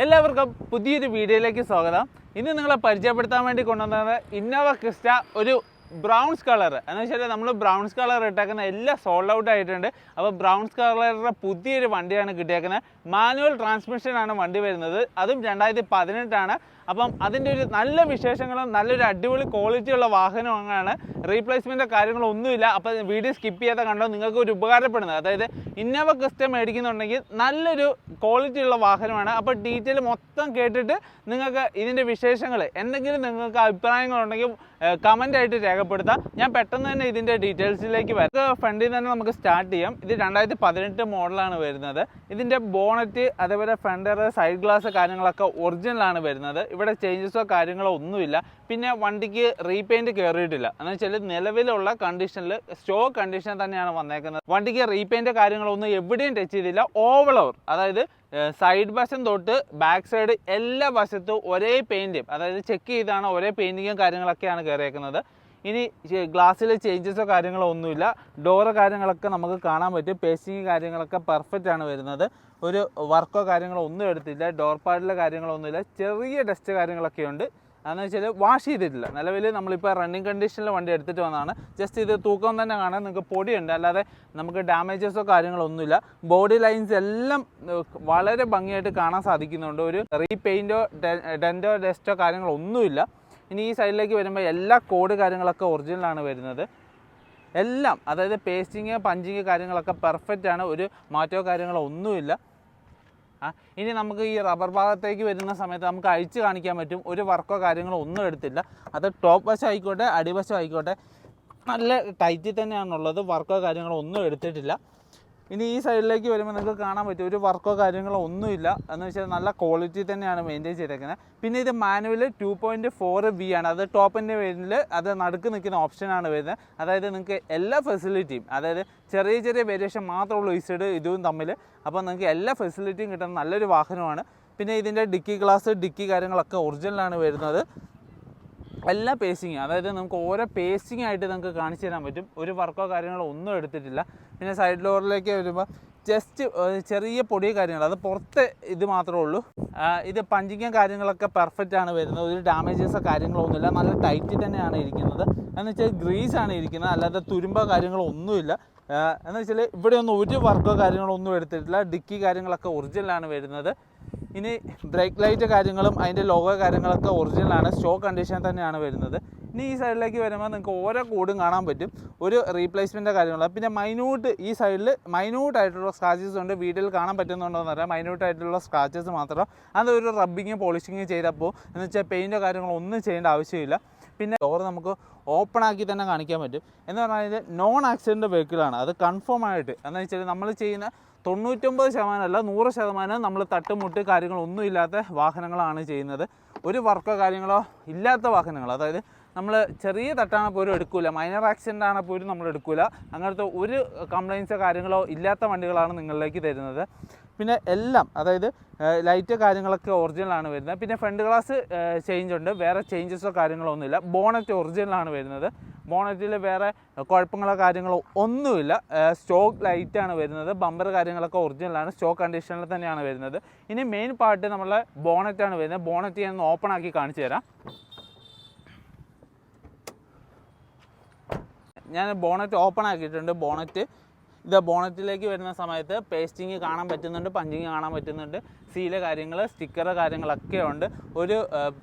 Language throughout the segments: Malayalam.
എല്ലാവർക്കും പുതിയൊരു വീഡിയോയിലേക്ക് സ്വാഗതം. ഇന്ന് നിങ്ങളെ പരിചയപ്പെടുത്താൻ വേണ്ടി കൊണ്ടുവന്നത് ഇന്നോവ ക്രിസ്റ്റ ഒരു ബ്രൗൺസ് കളർ എന്ന് വെച്ചാൽ നമ്മൾ ബ്രൗൺസ് കളർ ഇട്ടേക്കുന്ന എല്ലാം സോൾഡ് ഔട്ട് ആയിട്ടുണ്ട്. അപ്പോൾ ബ്രൗൺസ് കളറുടെ പുതിയൊരു വണ്ടിയാണ് കിട്ടിയേക്കുന്നത്. മാനുവൽ ട്രാൻസ്മിഷനാണ് വണ്ടി വരുന്നത്, അതും 2018. അപ്പം അതിൻ്റെ ഒരു നല്ല വിശേഷങ്ങളും നല്ലൊരു അടിപൊളി ക്വാളിറ്റിയുള്ള വാഹനമാണ്. റീപ്ലേസ്മെൻറ്റോ കാര്യങ്ങളൊന്നുമില്ല. അപ്പോൾ വീഡിയോ സ്കിപ്പ് ചെയ്യാതെ കണ്ടോ, നിങ്ങൾക്ക് ഒരു ഉപകാരപ്പെടുന്നത്. അതായത് ഇന്നോവ ക്രിസ്റ്റ മേടിക്കുന്നുണ്ടെങ്കിൽ നല്ലൊരു ക്വാളിറ്റിയുള്ള വാഹനമാണ്. അപ്പോൾ ഡീറ്റെയിൽ മൊത്തം കേട്ടിട്ട് നിങ്ങൾക്ക് ഇതിൻ്റെ വിശേഷങ്ങൾ എന്തെങ്കിലും നിങ്ങൾക്ക് അഭിപ്രായങ്ങളുണ്ടെങ്കിൽ കമൻ്റായിട്ട് രേഖപ്പെടുത്താം. ഞാൻ പെട്ടെന്ന് തന്നെ ഇതിൻ്റെ ഡീറ്റെയിൽസിലേക്ക് വരാം. ഫ്രണ്ടിൽ തന്നെ നമുക്ക് സ്റ്റാർട്ട് ചെയ്യാം. ഇത് 2018 മോഡലാണ് വരുന്നത്. ഇതിൻ്റെ ബോണറ്റ് അതേപോലെ ഫ്രണ്ടർ സൈഡ് ഗ്ലാസ് കാര്യങ്ങളൊക്കെ ഒറിജിനലാണ് വരുന്നത്. ഇവിടെ ചേഞ്ചസോ കാര്യങ്ങളോ ഒന്നുമില്ല. പിന്നെ വണ്ടിക്ക് റീപെയിൻറ്റ് കയറിയിട്ടില്ല. എന്ന് വെച്ചാൽ നിലവിലുള്ള കണ്ടീഷനിൽ സ്റ്റോക്ക് കണ്ടീഷൻ തന്നെയാണ് വന്നേക്കുന്നത്. വണ്ടിക്ക് റീപെയിൻറ്റ് കാര്യങ്ങളൊന്നും എവിടെയും ടച്ച് ചെയ്തില്ല. ഓവർ അതായത് സൈഡ് വശം തൊട്ട് ബാക്ക് സൈഡ് എല്ലാ വശത്തും ഒരേ പെയിൻറ്റും, അതായത് ചെക്ക് ചെയ്താണ് ഒരേ പെയിൻറ്റിങ്ങും കാര്യങ്ങളൊക്കെയാണ് കയറിയേക്കുന്നത്. ഇനി ഗ്ലാസ്സിൽ ചേഞ്ചസോ കാര്യങ്ങളോ ഒന്നുമില്ല. ഡോറ് കാര്യങ്ങളൊക്കെ നമുക്ക് കാണാൻ പറ്റും. പേസ്റ്റിങ് കാര്യങ്ങളൊക്കെ പെർഫെക്റ്റ് ആണ് വരുന്നത്. ഒരു വർക്കോ കാര്യങ്ങളോ ഒന്നും എടുത്തില്ല. ഡോർ പാഡിലെ കാര്യങ്ങളൊന്നുമില്ല. ചെറിയ ഡസ്റ്റ് കാര്യങ്ങളൊക്കെ ഉണ്ട്. അതെന്ന് വെച്ചാൽ വാഷ് ചെയ്തിട്ടില്ല. നിലവിൽ നമ്മളിപ്പോൾ റണ്ണിങ് കണ്ടീഷനിൽ വണ്ടി എടുത്തിട്ട് വന്നതാണ്. ജസ്റ്റ് ഇത് തൂക്കം തന്നെ കാണാൻ നിങ്ങൾക്ക് പൊടിയുണ്ട്, അല്ലാതെ നമുക്ക് ഡാമേജസോ കാര്യങ്ങളൊന്നുമില്ല. ബോഡി ലൈൻസ് എല്ലാം വളരെ ഭംഗിയായിട്ട് കാണാൻ സാധിക്കുന്നുണ്ട്. ഒരു റീപെയിൻറ്റോ ഡെൻറ്റോ ഡസ്റ്റോ കാര്യങ്ങളോ ഒന്നുമില്ല. ഇനി ഈ സൈഡിലേക്ക് വരുമ്പോൾ എല്ലാ കോഡ് കാര്യങ്ങളൊക്കെ ഒറിജിനലാണ് വരുന്നത്. എല്ലാം അതായത് പേസ്റ്റിങ് പഞ്ചിങ് കാര്യങ്ങളൊക്കെ പെർഫെക്റ്റ് ആണ്. ഒരു മാറ്റോ കാര്യങ്ങളോ ഒന്നുമില്ല. ഇനി നമുക്ക് ഈ റബ്ബർ ഭാഗത്തേക്ക് വരുന്ന സമയത്ത് നമുക്ക് അഴിച്ച് കാണിക്കാൻ പറ്റും. ഒരു വർക്കോ കാര്യങ്ങളോ ഒന്നും എടുത്തില്ല. അത് ടോപ്പ് വശം ആയിക്കോട്ടെ അടിവശം ആയിക്കോട്ടെ നല്ല ടൈറ്റിൽ തന്നെയാണുള്ളത്. വർക്കോ കാര്യങ്ങളോ ഒന്നും എടുത്തിട്ടില്ല. ഇനി ഈ സൈഡിലേക്ക് വരുമ്പോൾ നിങ്ങൾക്ക് കാണാൻ പറ്റും ഒരു വർക്കോ കാര്യങ്ങളോ ഒന്നുമില്ല. എന്ന് വെച്ചാൽ നല്ല ക്വാളിറ്റി തന്നെയാണ് മെയിൻറ്റെയിൻ ചെയ്തേക്കുന്നത്. പിന്നെ ഇത് മാനുവൽ 2.4V ആണ്. അത് ടോപ്പിൻ്റെ പേരിൽ അത് നടുക്ക് നിൽക്കുന്ന ഓപ്ഷനാണ് വരുന്നത്. അതായത് നിങ്ങൾക്ക് എല്ലാ ഫെസിലിറ്റിയും, അതായത് ചെറിയ ചെറിയ വേരിയേഷൻ മാത്രമുള്ളൂ ഈ സൈഡ് ഇതും തമ്മിൽ. അപ്പോൾ നിങ്ങൾക്ക് എല്ലാ ഫെസിലിറ്റിയും കിട്ടുന്ന നല്ലൊരു വാഹനമാണ്. പിന്നെ ഇതിൻ്റെ ഡിക്കി ഗ്ലാസ് ഡിക്കി കാര്യങ്ങളൊക്കെ ഒറിജിനലാണ് വരുന്നത്. എല്ലാ പേസ്റ്റിങ്ങും, അതായത് നമുക്ക് ഓരോ പേസ്റ്റിംഗ് ആയിട്ട് നമുക്ക് കാണിച്ചു തരാൻ പറ്റും. ഒരു വർക്കോ കാര്യങ്ങളോ ഒന്നും എടുത്തിട്ടില്ല. പിന്നെ സൈഡ് ഡോറിലേക്ക് വരുമ്പോൾ ജസ്റ്റ് ചെറിയ പൊടി കാര്യങ്ങൾ, അത് പുറത്ത് ഇത് മാത്രമേ ഉള്ളൂ. ഇത് പഞ്ചിങ്ങും കാര്യങ്ങളൊക്കെ പെർഫെക്റ്റ് ആണ് വരുന്നത്. ഒരു ഡാമേജസോ കാര്യങ്ങളോ ഒന്നുമില്ല. നല്ല ടൈറ്റ് തന്നെയാണ് ഇരിക്കുന്നത്. എന്ന് വെച്ചാൽ ഗ്രീസാണ് ഇരിക്കുന്നത്, അല്ലാതെ തുരുമ്പോ കാര്യങ്ങളോ ഒന്നുമില്ല. എന്ന് വെച്ചാൽ ഇവിടെ ഒന്നും ഒരു വർക്കോ കാര്യങ്ങളോ ഒന്നും എടുത്തിട്ടില്ല. ഡിക്കി കാര്യങ്ങളൊക്കെ ഒറിജിനലാണ് വരുന്നത്. ഇനി ബ്രേക്ക് ലൈറ്റ് കാര്യങ്ങളും അതിൻ്റെ ലോഗോ കാര്യങ്ങളൊക്കെ ഒറിജിനലാണ്. സ്റ്റോക്ക് കണ്ടീഷൻ തന്നെയാണ് വരുന്നത്. ഇനി ഈ സൈഡിലേക്ക് വരുമ്പോൾ നിങ്ങൾക്ക് ഓരോ കോഡും കാണാൻ പറ്റും. ഒരു റീപ്ലേസ്മെൻറ്റ് കാര്യങ്ങളാണ്. പിന്നെ മൈന്യൂട്ട് ഈ സൈഡിൽ മൈന്യൂട്ടായിട്ടുള്ള സ്ക്രാച്ചസ് ഉണ്ട്. വീഡിയോയിൽ കാണാൻ പറ്റുന്നുണ്ടോ എന്ന് അറിയാം. മൈന്യൂട്ടായിട്ടുള്ള സ്ക്രാച്ചസ് മാത്രം. അതൊരു റബ്ബിങ് പോളിഷിങ് ചെയ്തപ്പോൾ എന്ന് വെച്ചാൽ പെയിൻറ്റോ കാര്യങ്ങളോ ഒന്നും ചെയ്യേണ്ട ആവശ്യമില്ല. പിന്നെ ഡോർ നമുക്ക് ഓപ്പൺ ആക്കി തന്നെ കാണിക്കാൻ പറ്റും. എന്ന് പറഞ്ഞാൽ നോൺ ആക്സിഡൻറ്റ് വെഹിക്കിളാണ്. അത് കൺഫേം ആയിട്ട് എന്ന് വെച്ചാൽ നമ്മൾ ചെയ്യുന്ന 99% അല്ല 100% നമ്മൾ തട്ടുമുട്ട് കാര്യങ്ങളൊന്നും ഇല്ലാത്ത വാഹനങ്ങളാണ് ചെയ്യുന്നത്. ഒരു വർക്കോ കാര്യങ്ങളോ ഇല്ലാത്ത വാഹനങ്ങൾ, അതായത് നമ്മൾ ചെറിയ തട്ടാണെങ്കിൽ പോലും എടുക്കില്ല, മൈനർ ആക്സിഡൻ്റ് ആണെങ്കിൽ പോലും നമ്മൾ എടുക്കില്ല. അങ്ങനത്തെ ഒരു കംപ്ലയിൻസോ കാര്യങ്ങളോ ഇല്ലാത്ത വണ്ടികളാണ് നിങ്ങളിലേക്ക് തരുന്നത്. പിന്നെ എല്ലാം അതായത് ലൈറ്റ് കാര്യങ്ങളൊക്കെ ഒറിജിനലാണ് വരുന്നത്. പിന്നെ ഫ്രണ്ട് ഗ്ലാസ് ചേഞ്ച് ഉണ്ട്, വേറെ ചേഞ്ചസോ കാര്യങ്ങളോ ഒന്നുമില്ല. ബോണറ്റ് ഒറിജിനലാണ് വരുന്നത്. ബോണറ്റിൽ വേറെ കുഴപ്പങ്ങളോ കാര്യങ്ങളോ ഒന്നുമില്ല. സ്റ്റോക്ക് ലൈറ്റാണ് വരുന്നത്. ബമ്പർ കാര്യങ്ങളൊക്കെ ഒറിജിനലാണ്. സ്റ്റോക്ക് കണ്ടീഷനിൽ തന്നെയാണ് വരുന്നത്. ഇനി മെയിൻ പാർട്ട് നമ്മളെ ബോണറ്റാണ് വരുന്നത്. ബോണറ്റ് ഞാൻ ഓപ്പൺ ആക്കി കാണിച്ചു തരാം. ഞാൻ ബോണറ്റ് ഓപ്പൺ ആക്കിയിട്ടുണ്ട്. ബോണറ്റിലേക്ക് വരുന്ന സമയത്ത് പേസ്റ്റിങ് കാണാൻ പറ്റുന്നുണ്ട്, പഞ്ചിങ് കാണാൻ പറ്റുന്നുണ്ട്. സീല് കാര്യങ്ങൾ സ്റ്റിക്കർ കാര്യങ്ങളൊക്കെ ഉണ്ട്. ഒരു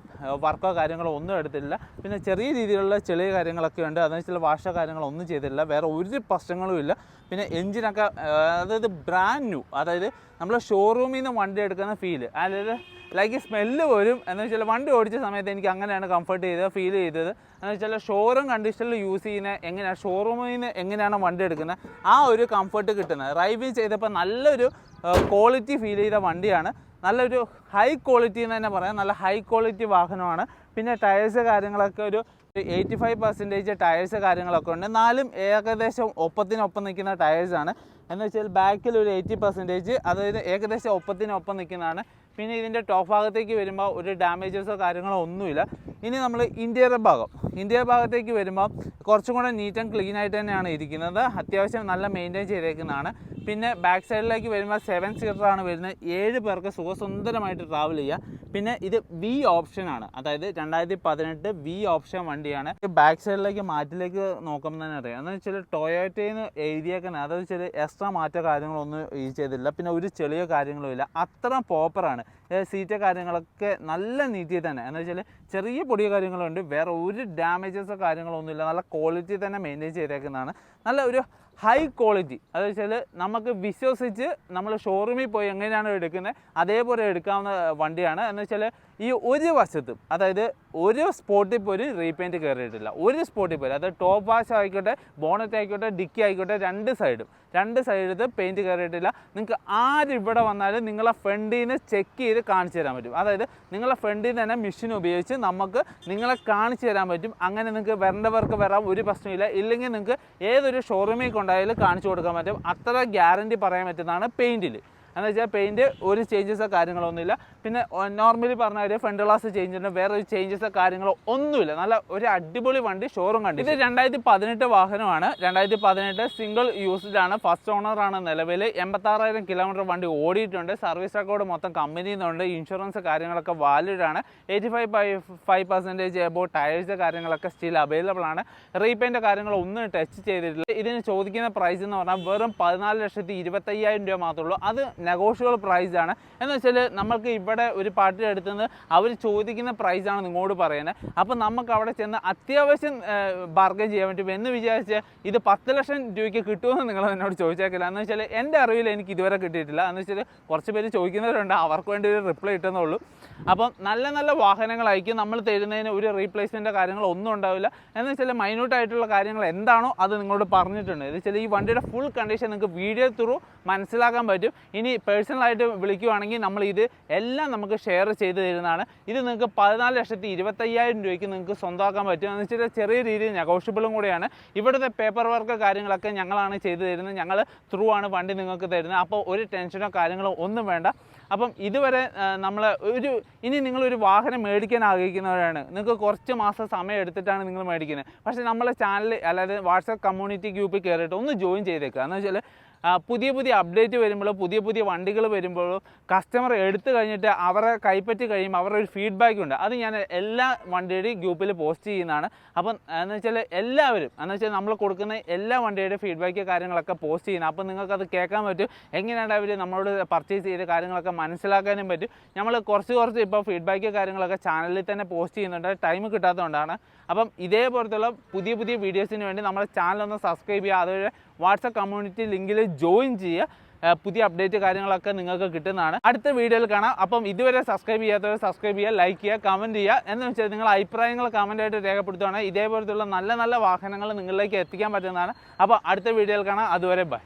വർക്കോ കാര്യങ്ങളോ ഒന്നും എടുത്തിട്ടില്ല. പിന്നെ ചെറിയ രീതിയിലുള്ള ചെളിയ കാര്യങ്ങളൊക്കെ ഉണ്ട്. അതെന്ന് വെച്ചാൽ വാഷോ കാര്യങ്ങളോ ഒന്നും ചെയ്തിട്ടില്ല. വേറെ ഒരു പ്രശ്നങ്ങളും ഇല്ല. പിന്നെ എൻജിനൊക്കെ അതായത് ബ്രാൻഡ് ന്യൂ, അതായത് നമ്മൾ ഷോറൂമിൽ നിന്ന് വണ്ടി എടുക്കുന്ന ഫീല്, അതായത് ലൈക്ക് സ്മെല്ല് വരും. എന്ന് വെച്ചാൽ വണ്ടി ഓടിച്ച സമയത്ത് എനിക്ക് അങ്ങനെയാണ് കംഫർട്ട് ഫീൽ ചെയ്തത്. എന്ന് വെച്ചാൽ ഷോറൂം കണ്ടീഷനിൽ യൂസ് ചെയ്യുന്ന എങ്ങനെയാണ്, ഷോറൂമിൽ നിന്ന് എങ്ങനെയാണ് വണ്ടി എടുക്കുന്നത് ആ ഒരു കംഫർട്ട് കിട്ടുന്നത്. ഡ്രൈവ് ചെയ്തപ്പോൾ നല്ലൊരു ക്വാളിറ്റി ഫീൽ ചെയ്ത വണ്ടിയാണ്. നല്ലൊരു ഹൈ ക്വാളിറ്റി എന്ന് തന്നെ പറയാം. നല്ല ഹൈ ക്വാളിറ്റി വാഹനമാണ്. പിന്നെ ടയേഴ്സ് കാര്യങ്ങളൊക്കെ ഒരു 85% ടയേഴ്സ് കാര്യങ്ങളൊക്കെ ഉണ്ട്. എന്നാലും ഏകദേശം ഒപ്പത്തിനൊപ്പം നിൽക്കുന്ന ടയേഴ്സാണ്. എന്ന് വെച്ചാൽ ബാക്കിൽ ഒരു 80%, അതായത് ഏകദേശം ഒപ്പത്തിനൊപ്പം നിൽക്കുന്നതാണ്. പിന്നെ ഇതിൻ്റെ ടോപ്പ് ഭാഗത്തേക്ക് വരുമ്പോൾ ഒരു ഡാമേജസോ കാര്യങ്ങളോ ഒന്നുമില്ല. ഇനി നമ്മൾ ഇന്റീരിയർ ഭാഗത്തേക്ക് വരുമ്പോൾ കുറച്ചും കൂടെ നീറ്റ് ആൻഡ് ക്ലീൻ ആയിട്ട് തന്നെയാണ് ഇരിക്കുന്നത്. അത്യാവശ്യം നല്ല മെയിൻറ്റെയിൻ ചെയ്തേക്കുന്നതാണ്. പിന്നെ ബാക്ക് സൈഡിലേക്ക് വരുമ്പോൾ 7 സീറ്ററാണ് വരുന്നത്. 7 പേർക്ക് സുഖസുന്ദരമായിട്ട് ട്രാവൽ ചെയ്യുക. പിന്നെ ഇത് വി ഓപ്ഷനാണ്, അതായത് 2018 വി ഓപ്ഷൻ വണ്ടിയാണ്. ബാക്ക് സൈഡിലേക്ക് മാറ്റിലേക്ക് നോക്കുമ്പോൾ തന്നെ അറിയാം. എന്ന് വെച്ചാൽ ടൊയോറ്റയിൽ നിന്ന് എഴുതിയേക്കുന്നത്, അതെന്ന് വെച്ചാൽ എക്സ്ട്രാ മാറ്റ കാര്യങ്ങളൊന്നും യൂസ് ചെയ്തില്ല. പിന്നെ ഒരു ചെളിയോ കാര്യങ്ങളോ ഇല്ല, അത്ര പ്രോപ്പറാണ്. സീറ്റ് കാര്യങ്ങളൊക്കെ നല്ല നീറ്റിൽ തന്നെ, എന്ന് വെച്ചാൽ ചെറിയ പൊടിയോ കാര്യങ്ങളുണ്ട്, വേറെ ഒരു ഡാമേജസോ കാര്യങ്ങളൊന്നുമില്ല. നല്ല ക്വാളിറ്റി തന്നെ മെയിൻറ്റെയിൻ ചെയ്തേക്കുന്നതാണ്. നല്ല ഒരു ഹൈ ക്വാളിറ്റി, അത് വെച്ചാൽ നമുക്ക് വിശ്വസിച്ച് നമ്മൾ ഷോറൂമിൽ പോയി എങ്ങനെയാണ് എടുക്കുന്നത് അതേപോലെ എടുക്കാവുന്ന വണ്ടിയാണ്. എന്ന് വെച്ചാൽ ഈ ഒരു വശത്തും, അതായത് ഒരു സ്പോട്ടിൽ പോലും റീപെയിൻറ്റ് കയറിയിട്ടില്ല. ഒരു സ്പോട്ടിൽ പോലും, അത് ടോപ്പ് വാഷ് ആയിക്കോട്ടെ, ബോണറ്റ് ആയിക്കോട്ടെ, ഡിക്കി ആയിക്കോട്ടെ, രണ്ട് സൈഡിൽ പെയിൻറ്റ് കയറിയിട്ടില്ല. നിങ്ങൾക്ക് ആരിവിടെ വന്നാലും നിങ്ങളെ ഫ്രണ്ടിൽ നിന്ന് ചെക്ക് ചെയ്ത് കാണിച്ചു തരാൻ പറ്റും. അതായത് നിങ്ങളെ ഫ്രണ്ടിൽ നിന്ന് തന്നെ മെഷീൻ ഉപയോഗിച്ച് നമുക്ക് നിങ്ങളെ കാണിച്ചു തരാൻ പറ്റും. അങ്ങനെ നിങ്ങൾക്ക് വരേണ്ടവർക്ക് വരാൻ ഒരു പ്രശ്നമില്ല. ഇല്ലെങ്കിൽ നിങ്ങൾക്ക് ഏതൊരു ഷോറൂമിൽ കൊണ്ടായാലും കാണിച്ചു കൊടുക്കാൻ പറ്റും. അത്ര ഗ്യാരണ്ടി പറയാൻ പറ്റുന്നതാണ് പെയിൻറ്റിൽ. എന്ന് വെച്ചാൽ പെയിൻറ്റ് ഒരു ചേഞ്ചസോ കാര്യങ്ങളൊന്നുമില്ല. പിന്നെ നോർമലി പറഞ്ഞാൽ ഫ്രണ്ട് ഗ്ലാസ് ചേഞ്ച് ഉണ്ട്, വേറെ ഒരു ചേഞ്ചസോ കാര്യങ്ങളോ ഒന്നുമില്ല. നല്ല ഒരു അടിപൊളി വണ്ടി ഷോറൂം കണ്ടു. ഇത് 2018 വാഹനമാണ്. 2018 സിംഗിൾ യൂസ്ഡാണ്, ഫസ്റ്റ് ഓണറാണ്. നിലവിൽ 86,000 കിലോമീറ്റർ വണ്ടി ഓടിയിട്ടുണ്ട്. സർവീസ് റെക്കോർഡ് മൊത്തം കമ്പനിയിൽ നിന്നുണ്ട്. ഇൻഷുറൻസ് കാര്യങ്ങളൊക്കെ വാലിഡാണ്. 85% എബോവ് ടയേഴ്സ് കാര്യങ്ങളൊക്കെ സ്റ്റിൽ അവൈലബിൾ ആണ്. റീപെയിൻ്റ് കാര്യങ്ങളൊന്നും ടച്ച് ചെയ്തിട്ടില്ല. ഇതിന് ചോദിക്കുന്ന പ്രൈസ് എന്ന് പറഞ്ഞാൽ വെറും 14,25,000 രൂപ മാത്രമേ ഉള്ളൂ. അത് നെഗോഷ്യബിൾ പ്രൈസാണ്. എന്ന് വെച്ചാൽ നമുക്ക് ഇവിടെ ഒരു പാർട്ടിയുടെ അടുത്ത് നിന്ന് അവർ ചോദിക്കുന്ന പ്രൈസാണ് നിങ്ങളോട് പറയുന്നത്. അപ്പോൾ നമുക്ക് അവിടെ ചെന്ന് അത്യാവശ്യം ബാർഗൈൻ ചെയ്യാൻ പറ്റും എന്ന് വിചാരിച്ച് ഇത് 10 ലക്ഷം രൂപയ്ക്ക് കിട്ടുമെന്ന് നിങ്ങൾ എന്നോട് ചോദിച്ചേക്കില്ല. എന്ന് വെച്ചാൽ എൻ്റെ അറിവിൽ എനിക്ക് ഇതുവരെ കിട്ടിയിട്ടില്ല. എന്ന് വെച്ചാൽ കുറച്ച് പേര് ചോദിക്കുന്നവരുണ്ട്, അവർക്ക് വേണ്ടി ഒരു റിപ്ലൈ കിട്ടുന്നുള്ളൂ. അപ്പം നല്ല നല്ല വാഹനങ്ങളായിരിക്കും നമ്മൾ തരുന്നതിന് ഒരു റീപ്ലേസ്മെൻറ്റ് കാര്യങ്ങളൊന്നും ഉണ്ടാവില്ല. എന്ന് വെച്ചാൽ മൈന്യൂട്ടായിട്ടുള്ള കാര്യങ്ങൾ എന്താണോ അത് നിങ്ങളോട് പറഞ്ഞിട്ടുണ്ട്. എന്ന് വെച്ചാൽ ഈ വണ്ടിയുടെ ഫുൾ കണ്ടീഷൻ നിങ്ങൾക്ക് വീഡിയോ ത്രൂ മനസ്സിലാക്കാൻ പറ്റും. ഇനി പേഴ്സണലായിട്ട് വിളിക്കുവാണെങ്കിൽ നമ്മൾ ഇത് എല്ലാം നമുക്ക് ഷെയർ ചെയ്ത് തരുന്നതാണ്. ഇത് നിങ്ങൾക്ക് 14,25,000 രൂപയ്ക്ക് നിങ്ങൾക്ക് സ്വന്തമാക്കാൻ പറ്റും. എന്ന് വെച്ചാൽ ചെറിയ രീതിയിൽ നെഗോഷ്യബിളും കൂടെയാണ്. ഇവിടുത്തെ പേപ്പർ വർക്ക് കാര്യങ്ങളൊക്കെ ഞങ്ങളാണ് ചെയ്തു തരുന്നത്. ഞങ്ങൾ ത്രൂ ആണ് വണ്ടി നിങ്ങൾക്ക് തരുന്നത്. അപ്പോൾ ഒരു ടെൻഷനോ കാര്യങ്ങളോ ഒന്നും വേണ്ട. അപ്പം ഇതുവരെ നമ്മൾ ഇനി നിങ്ങളൊരു വാഹനം മേടിക്കാൻ ആഗ്രഹിക്കുന്നവരാണ്, നിങ്ങൾക്ക് കുറച്ച് മാസം സമയം എടുത്തിട്ടാണ് നിങ്ങൾ മേടിക്കുന്നത്. പക്ഷേ നമ്മളെ ചാനൽ അല്ലാതെ വാട്സാപ്പ് കമ്മ്യൂണിറ്റി ഗ്രൂപ്പിൽ കയറിയിട്ട് ഒന്ന് ജോയിൻ ചെയ്തേക്കുക. എന്ന് വെച്ചാൽ പുതിയ അപ്ഡേറ്റ് വരുമ്പോഴോ പുതിയ വണ്ടികൾ വരുമ്പോഴോ കസ്റ്റമർ എടുത്തു കഴിഞ്ഞിട്ട് അവരെ കൈപ്പറ്റി കഴിയുമ്പോൾ അവരുടെ ഒരു ഫീഡ്ബാക്ക് ഉണ്ട്. അത് ഞാൻ എല്ലാ വണ്ടിയുടെയും ഗ്രൂപ്പിൽ പോസ്റ്റ് ചെയ്യുന്നതാണ്. അപ്പം എന്ന് വെച്ചാൽ എല്ലാവരും എന്ന് വെച്ചാൽ നമ്മൾ കൊടുക്കുന്ന എല്ലാ വണ്ടിയുടെ ഫീഡ്ബാക്ക് കാര്യങ്ങളൊക്കെ പോസ്റ്റ് ചെയ്യുന്നത്. അപ്പം നിങ്ങൾക്കത് കേൾക്കാൻ പറ്റും, എങ്ങനെയാണ് അവർ നമ്മളോട് പർച്ചേസ് ചെയ്ത കാര്യങ്ങളൊക്കെ മനസ്സിലാക്കാനും പറ്റും. നമ്മൾ കുറച്ച് ഇപ്പോൾ ഫീഡ്ബാക്ക് കാര്യങ്ങളൊക്കെ ചാനലിൽ തന്നെ പോസ്റ്റ് ചെയ്യുന്നുണ്ട്, ടൈം കിട്ടാത്തതുകൊണ്ടാണ്. അപ്പം ഇതേപോലത്തുള്ള പുതിയ വീഡിയോസിന് വേണ്ടി നമ്മുടെ ചാനലൊന്ന് സബ്സ്ക്രൈബ് ചെയ്യുക. അതുവഴി വാട്സാപ്പ് കമ്മ്യൂണിറ്റി ലിങ്കിൽ ജോയിൻ ചെയ്യുക. പുതിയ അപ്ഡേറ്റ് കാര്യങ്ങളൊക്കെ നിങ്ങൾക്ക് കിട്ടുന്നതാണ്. അടുത്ത വീഡിയോയിൽ കാണാം. അപ്പം ഇതുവരെ സബ്സ്ക്രൈബ് ചെയ്യാത്തവർ സബ്സ്ക്രൈബ് ചെയ്യുക, ലൈക്ക് ചെയ്യുക, കമൻറ്റ് ചെയ്യുക. എന്ന് വെച്ചാൽ നിങ്ങളുടെ അഭിപ്രായങ്ങൾ കമൻറ്റായിട്ട് രേഖപ്പെടുത്തുകയാണെങ്കിൽ ഇതേപോലത്തുള്ള നല്ല വാഹനങ്ങൾ നിങ്ങളിലേക്ക് എത്തിക്കാൻ പറ്റുന്നതാണ്. അപ്പോൾ അടുത്ത വീഡിയോയിൽ കാണാം. അതുവരെ ബൈ.